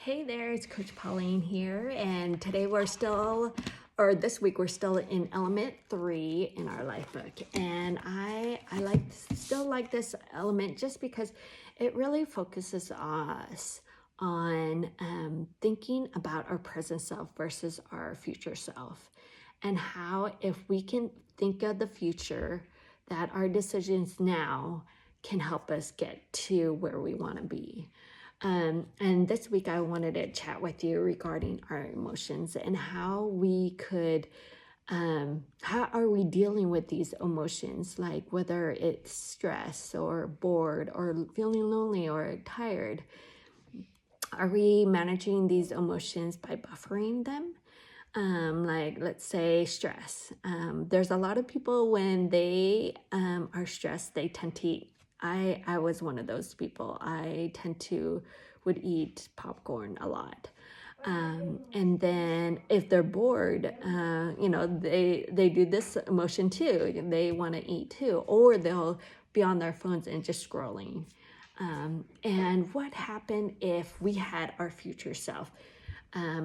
Hey there, it's Coach Pauline here, and today this week we're still in element 3 in our life book, and I still like this element just because it really focuses us on thinking about our present self versus our future self, and how if we can think of the future, that our decisions now can help us get to where we want to be. And this week I wanted to chat with you regarding our emotions and how we could, how are we dealing with these emotions, like whether it's stress or bored or feeling lonely or tired. Are we managing these emotions by buffering them? Like let's say stress. There's a lot of people when they are stressed, they tend to eat. I was one of those people. I tend to would eat popcorn a lot. And then if they're bored, they do this emotion too. They want to eat too, or they'll be on their phones and just scrolling. And what happened if we had our future self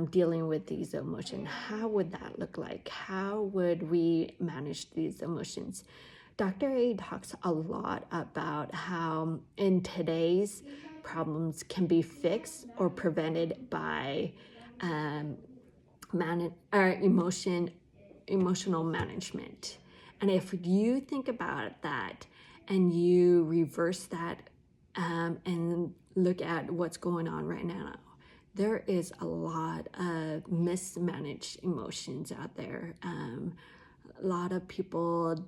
dealing with these emotions? How would that look like? How would we manage these emotions? Dr. A talks a lot about how in today's problems can be fixed or prevented by emotional management. And if you think about that and you reverse that and look at what's going on right now, there is a lot of mismanaged emotions out there. A lot of people,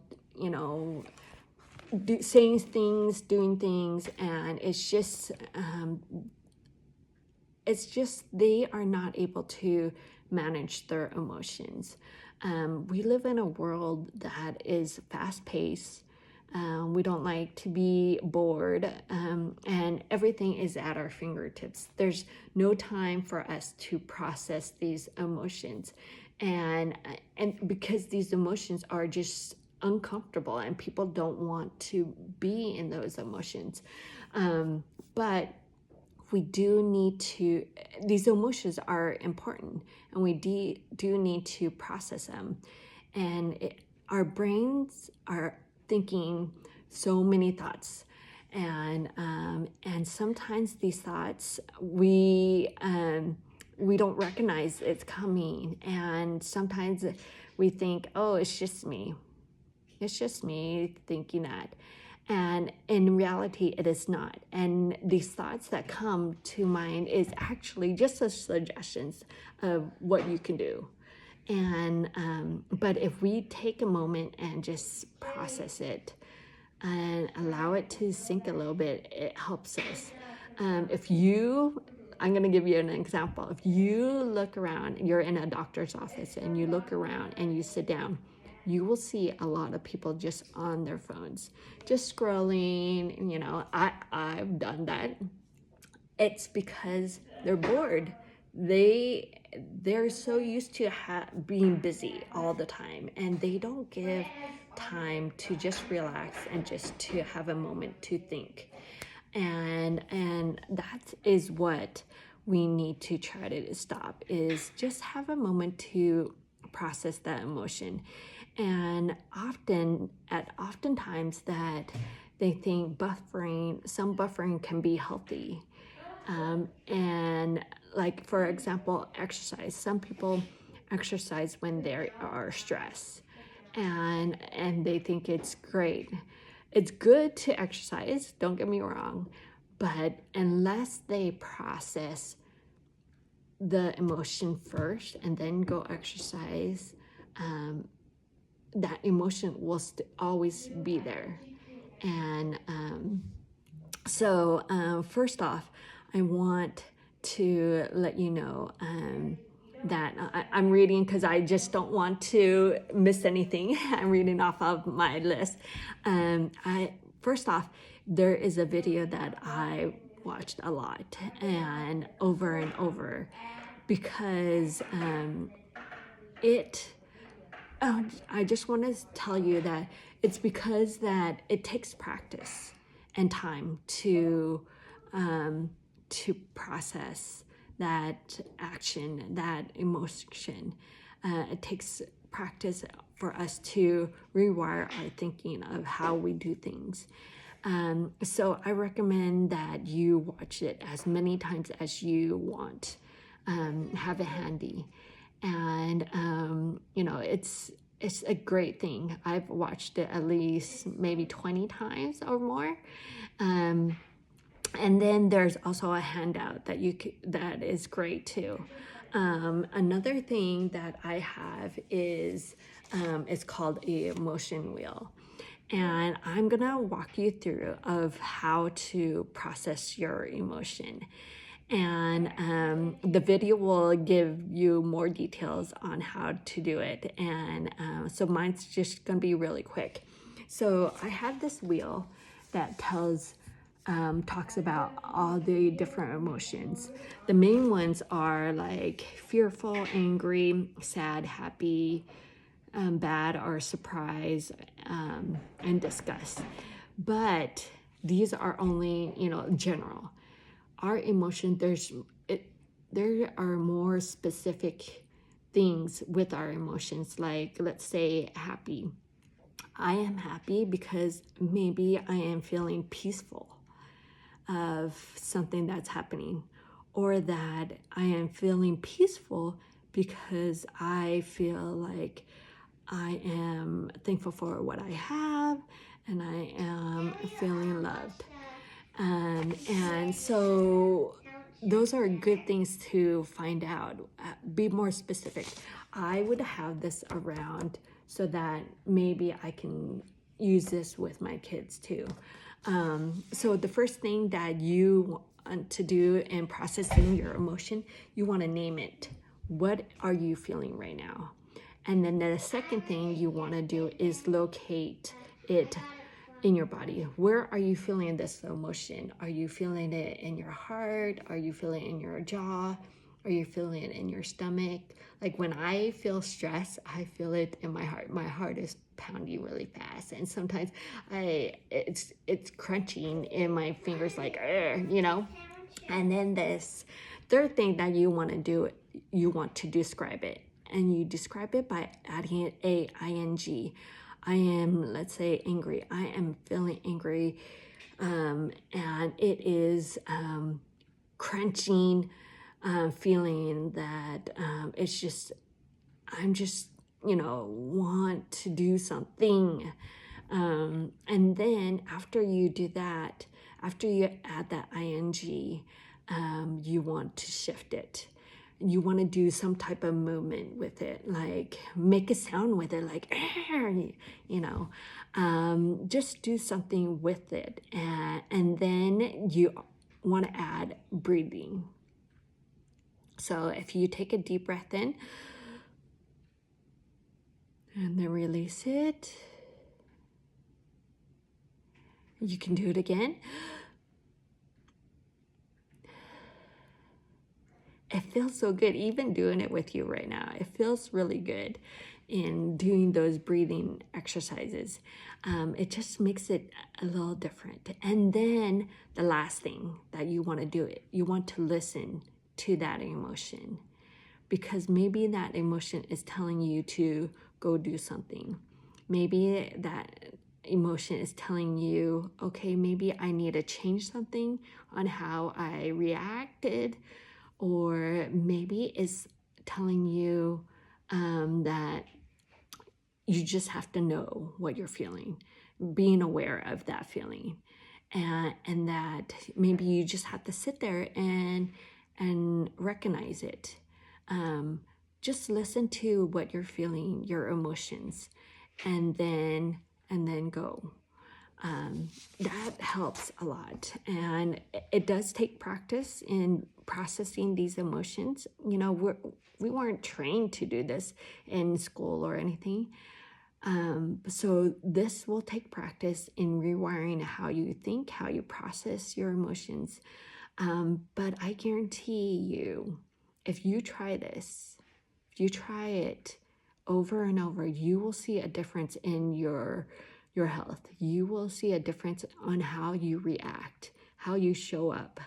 saying things, doing things, and it's just they are not able to manage their emotions. We live in a world that is fast-paced. We don't like to be bored, and everything is at our fingertips. There's no time for us to process these emotions, and because these emotions are just uncomfortable, and people don't want to be in those emotions. But we do need to, these emotions are important, and we do need to process them. And our brains are thinking so many thoughts, and sometimes these thoughts we don't recognize it's coming, and sometimes we think, oh, it's just me thinking that. And in reality, it is not. And these thoughts that come to mind is actually just a suggestions of what you can do. And but if we take a moment and just process it and allow it to sink a little bit, it helps us. I'm going to give you an example. If you look around, you're in a doctor's office and you look around and you sit down, you will see a lot of people just on their phones, just scrolling. I've done that. It's because they're bored. They're so used to being busy all the time, and they don't give time to just relax and just to have a moment to think. And that is what we need to try to stop, is just have a moment to process that emotion. And oftentimes that they think some buffering can be healthy. And like, for example, exercise. Some people exercise when they are stressed, and they think it's great. It's good to exercise, don't get me wrong, but unless they process the emotion first and then go exercise, that emotion will always be there. And so first off, I want to let you know that I'm reading, because I just don't want to miss anything. I'm reading off of my list. First off, there is a video that I watched a lot and over, because I just want to tell you that it's because that it takes practice and time to process that action, that emotion. It takes practice for us to rewire our thinking of how we do things. So I recommend that you watch it as many times as you want. Have it handy. And, it's a great thing. I've watched it at least maybe 20 times or more. And then there's also a handout that is great too. Another thing that I have is it's called a emotion wheel. And I'm gonna walk you through of how to process your emotion. And the video will give you more details on how to do it. And so mine's just gonna be really quick. So I have this wheel that talks about all the different emotions. The main ones are like fearful, angry, sad, happy, bad, or surprise, and disgust. But these are only, general. Our emotion, there are more specific things with our emotions. Like, let's say happy. I am happy because maybe I am feeling peaceful of something that's happening, or that I am feeling peaceful because I feel like I am thankful for what I have and I am feeling loved. And so those are good things to find out. Be more specific. I would have this around so that maybe I can use this with my kids too. So the first thing that you want to do in processing your emotion, you want to name it. What are you feeling right now? And then the second thing you want to do is locate it in your body. Where are you feeling this emotion? Are you feeling it in your heart? Are you feeling it in your jaw? Are you feeling it in your stomach? Like when I feel stress, I feel it in my heart. My heart is pounding really fast, and sometimes it's crunching in my fingers, like And then this third thing that you want to do, you want to describe it, and you describe it by adding a ing. I am, let's say, angry. I am feeling angry, and it is crunching feeling that it's just, I'm just, want to do something. And then after you do that, after you add that ing, you want to shift it. You want to do some type of movement with it, like make a sound with it, like, just do something with it. And then you want to add breathing. So if you take a deep breath in and then release it, you can do it again. It feels so good, even doing it with you right now. It feels really good in doing those breathing exercises. It just makes it a little different. And then the last thing that you want to do, you want to listen to that emotion, because maybe that emotion is telling you to go do something. Maybe that emotion is telling you, okay, maybe I need to change something on how I reacted. Or maybe it's telling you that you just have to know what you're feeling, being aware of that feeling, and that maybe you just have to sit there and recognize it. Just listen to what you're feeling, your emotions, and then go. That helps a lot, and it does take practice in processing these emotions. We weren't trained to do this in school or anything, so this will take practice in rewiring how you think, how you process your emotions. But I guarantee you, if you try this, if you try it over and over, you will see a difference in your health. You will see a difference on how you react, how you show up.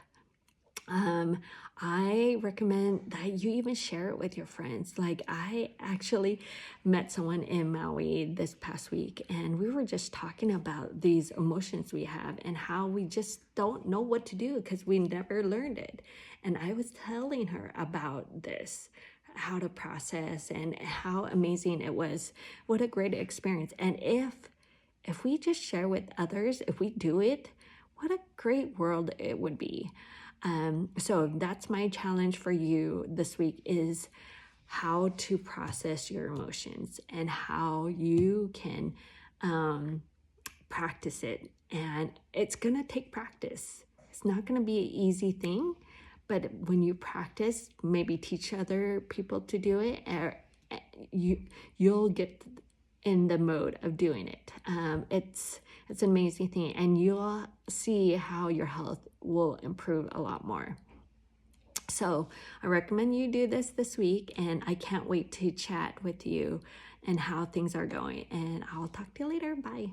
Um, I recommend that you even share it with your friends. Like, I actually met someone in Maui this past week, and we were just talking about these emotions we have and how we just don't know what to do because we never learned it. And I was telling her about this, how to process and how amazing it was. What a great experience. And if we just share with others, if we do it, what a great world it would be. So that's my challenge for you this week is how to process your emotions and how you can practice it. And it's going to take practice. It's not going to be an easy thing, but when you practice, maybe teach other people to do it, or you'll get in the mode of doing it. It's an amazing thing, and you'll see how your health will improve a lot more. So I recommend you do this week, and I can't wait to chat with you and how things are going. And I'll talk to you later. Bye.